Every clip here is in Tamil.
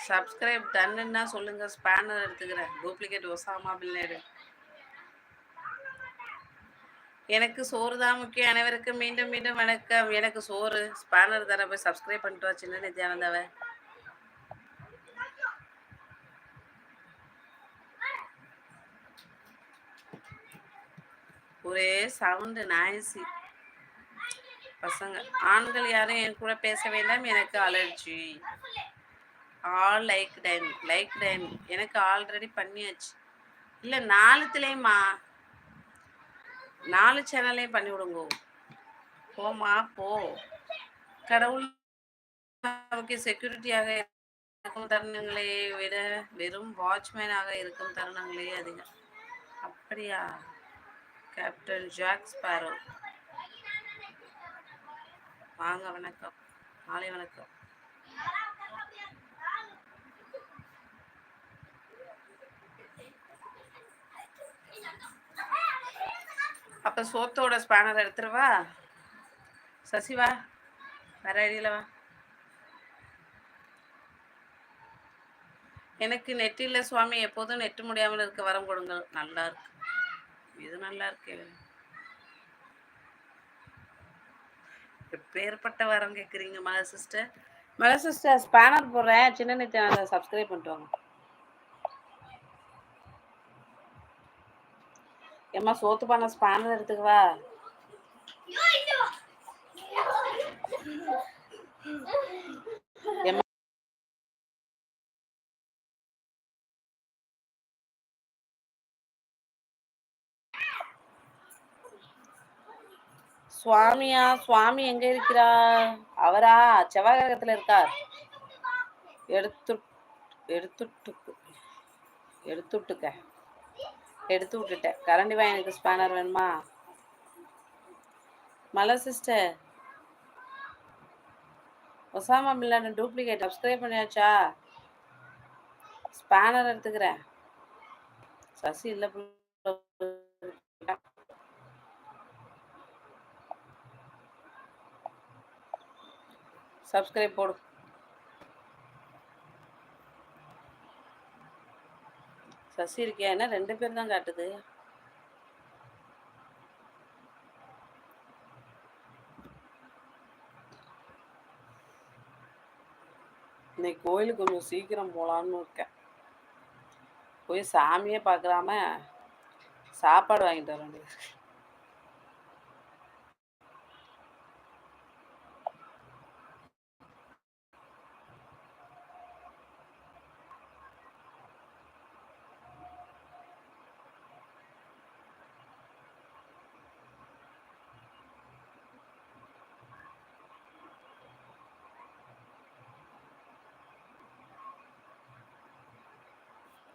சப்ஸ்கிரைப் டன்னுன்னா சொல்லுங்க, ஸ்பேனர் எடுத்துக்கிறேன். Duplicate Osama bin Laden. எனக்கு சோறு தான் முக்கியம். அனைவருக்கும் மீண்டும் மீண்டும் வணக்கம். எனக்கு சோறு ஸ்பேனர் தர போய் சப்ஸ்கிரைப் பண்ணிட்டு வா சின்ன நித்யானந்தாவை. ஒரே சவுண்டு நாய்ஸி. பசங்க ஆண்கள் யாரும் என் கூட பேச வேண்டாம், எனக்கு அலர்ஜி. ஆல் லைக் டைன் எனக்கு ஆல்ரெடி பண்ணியாச்சு. இல்லை 4த்துலேயும்மா 4 சேனல்லையும் பண்ணி விடுங்கோ. போமா போ. கடவுள் நமக்கு செக்யூரிட்டியாக இருக்கும் தருணங்களை விட வெறும் வாட்ச்மேனாக இருக்கும் தருணங்களே அதிகம். அப்படியா? கேப்டன் ஜாக் ஸ்பேரோ வாங்க, வணக்கம், மாலை வணக்கம். அப்ப சோத்தோட ஸ்பேனர் எடுத்துருவா. சசிவா வேற ஐடியில வா. எனக்கு நெட் இல்லை சுவாமி, எப்போதும் நெட்டு முடியாமல் இருக்க வரம் கொடுங்கள். நல்லா இருக்கு, இது நல்லா இருக்கு. எப்பேற்பட்ட வரம் கேட்குறீங்க மலர் சிஸ்டர்? மலர் சிஸ்டர் ஸ்பேனர் போடுறேன், சின்ன நெட் சேனலை சப்ஸ்கிரைப் பண்ணிட்டு வாங்க. ஏம்மா சோத்து பண்ண ஸ்பேனர் எடுத்துக்குவா. சுவாமியா? சுவாமி எங்க இருக்கிறார்? அவரா செவ்வாய்கிரகத்துல இருக்கார். எடுத்து விட்டுட்டேன். கரண்டி வா, எனக்கு ஸ்பேனர் வேணுமா? Malar sister Osama bin Laden duplicate subscribe பண்ணியாச்சா? ஸ்பேனர் எடுத்துக்கிறேன். சசி இல்லை, சப்ஸ்கிரைப் போடு. சசி இருக்கியா? என்ன 2 பேர் தான் காட்டுது. இன்னைக்கு கோயிலுக்கு கொஞ்சம் சீக்கிரம் போகலான்னு இருக்கேன். போய் சாமியே பார்க்கலாம சாப்பாடு வாங்கிட்டு வர வேண்டியது.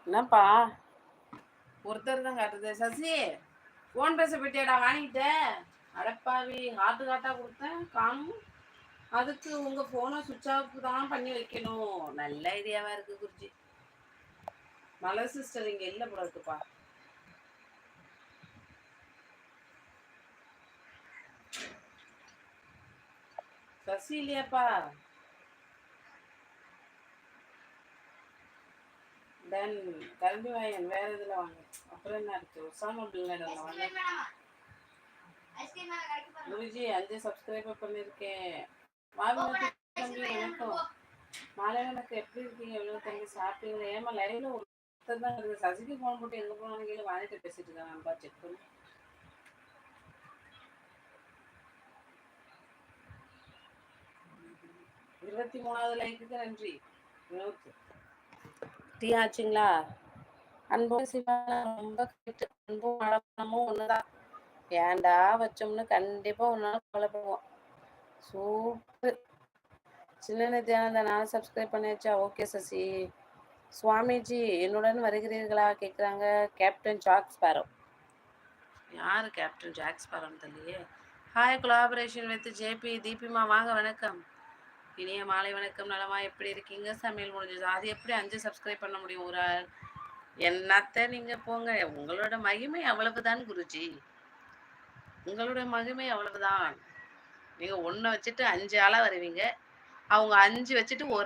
என்னப்பா ஒருத்தர் தான் காட்டுது. சசி ஃபோன் பேச போயிட்டியாடா? வாங்கிட்டேன். அடப்பாவி, காட்டா கொடுத்தேன் காணும். அதுக்கு உங்க போனை சுவிட்ச் ஆஃப் தான் பண்ணி வைக்கணும். நல்ல ஐடியாவா இருக்கு குருஜி. மலர் சிஸ்டர் இங்க இல்ல போல இருக்குப்பா. சசி இல்லையாப்பா? தென் கரண்டி வாயன் வேற இதுல வாங்க. அப்புறம் என்ன இருக்கு? ஒசாமா பில்லாடன் வாங்க. குருஜி 5 சப்ஸ்கிரைபர் பண்ணிருக்கேன். தம்பி வணக்கம். மாலை வணக்கம். எப்படி இருக்கீங்க? எவ்வளவு தம்பி சாப்பிட்டீங்களா? ஏமா லைவ்ல ஒருத்தர் தான் இருக்கு. சசிக்கு போன் போட்டு எங்க போனாலும் கீழே வாங்கிட்டு பேசிட்டு இருக்காங்கப்பா. செக் பண்ணி இருபத்தி 3வது லைக்குக்கு நன்றி. டீ ஆச்சுங்களா? அன்பு சிவா ரொம்ப அன்பும் மழப்பணமும் ஒண்ணுதான். ஏன்டா வச்சோம்னு கண்டிப்பா ஒரு நாள் கவலைப்படுவோம். சூப்பர். சின்ன நித்யானந்தா 4 சப்ஸ்கிரைப் பண்ணியாச்சா? ஓகே சசி. சுவாமிஜி என்னுடன் வருகிறீர்களா கேட்குறாங்க. Captain Jack Sparrow. யாரு கேப்டன் ஜாக் ஸ்பேரோன்னு தெரியலையே. Hi, collaboration with JP. Deepima வாங்க, வணக்கம். இனிய மாலை வணக்கம். நலமா எப்படி இருக்கீங்க? சமையல் முடிஞ்சது. அது எப்படி 5 சப்ஸ்கிரைப் பண்ண முடியும் ஒரு ஆள்? என்னத்த நீங்க போங்க. உங்களோட மகிமை அவ்வளவுதான் குருஜி. உங்களோட மகிமை அவ்வளவுதான். நீங்க 1 வச்சுட்டு 5 ஆளா வருவீங்க. அவங்க 5 வச்சுட்டு ஒரு